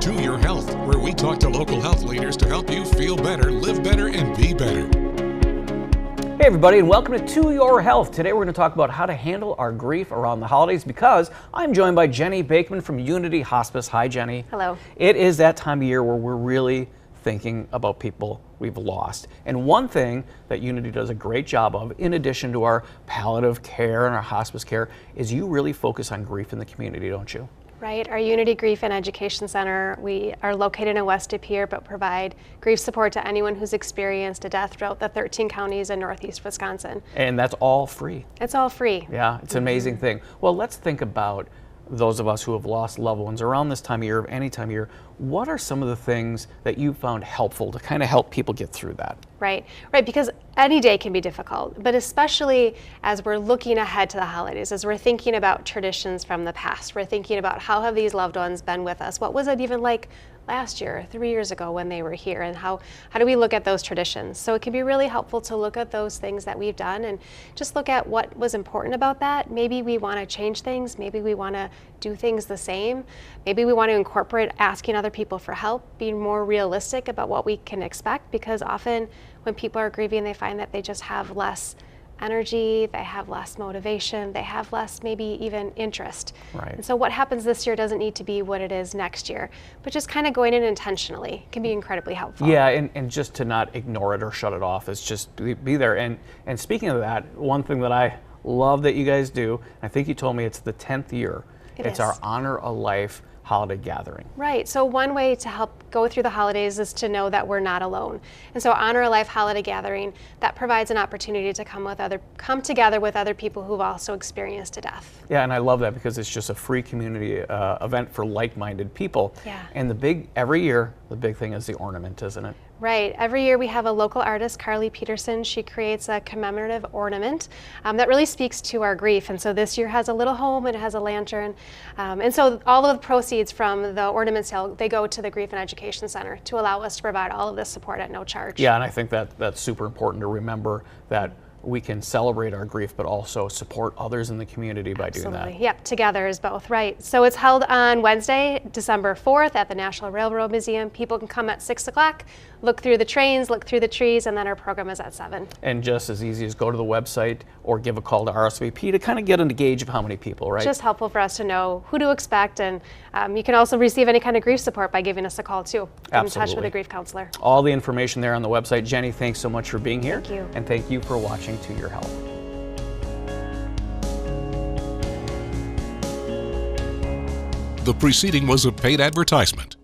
To Your Health, where we talk to local health leaders to help you feel better, live better, and be better. Hey everybody, and welcome to Your Health. Today we're going to talk about how to handle our grief around the holidays because I'm joined by Jenny Bakeman from Unity Hospice. Hi Jenny. Hello. It is that time of year where we're really thinking about people we've lost. And one thing that Unity does a great job of, in addition to our palliative care and our hospice care, is you really focus on grief in the community, don't you? Right, our Unity Grief and Education Center, we are located in West De Pere, but provide grief support to anyone who's experienced a death throughout the 13 counties in Northeast Wisconsin. And that's all free. It's all free. Yeah, it's an amazing thing. Well, let's think about those of us who have lost loved ones around this time of year, any time of year. What are some of the things that you found helpful to kind of help people get through that? Right, because any day can be difficult, but especially as we're looking ahead to the holidays, as we're thinking about traditions from the past, we're thinking about how have these loved ones been with us? What was it even like last year, 3 years ago when they were here, and how do we look at those traditions? So it can be really helpful to look at those things that we've done and just look at what was important about that. Maybe we want to change things, maybe we want to do things the same, maybe we want to incorporate asking other people for help, being more realistic about what we can expect, because often when people are grieving, they find that they just have less energy, they have less motivation, they have less maybe even interest. Right. And so what happens this year doesn't need to be what it is next year, but just kind of going in intentionally can be incredibly helpful. Yeah, and just to not ignore it or shut it off, is just be there. And speaking of that, one thing that I love that you guys do, I think you told me it's the 10th year, it's our Honor a Life holiday gathering. Right. So one way to help go through the holidays is to know that we're not alone. And so Honor a Life holiday gathering, that provides an opportunity to come together with other people who've also experienced a death. Yeah, and I love that because it's just a free community event for like-minded people. Yeah. And every year, the big thing is the ornament, isn't it? Right. Every year we have a local artist, Carly Peterson. She creates a commemorative ornament that really speaks to our grief. And so this year has a little home and it has a lantern. And so all of the proceeds from the ornament sale, they go to the Grief and Education Center to allow us to provide all of this support at no charge. Yeah, and I think that's super important to remember, that we can celebrate our grief, but also support others in the community by doing that. Absolutely. Yep, together is both, right. So it's held on Wednesday, December 4th at the National Railroad Museum. People can come at 6 o'clock, look through the trains, look through the trees, and then our program is at 7. And just as easy as go to the website or give a call to RSVP to kind of get a gauge of how many people, right? Just helpful for us to know who to expect, and you can also receive any kind of grief support by giving us a call too. Get in touch with a grief counselor. All the information there on the website. Jenny, thanks so much for being here. Thank you. And thank you for watching To Your Health. The preceding was a paid advertisement.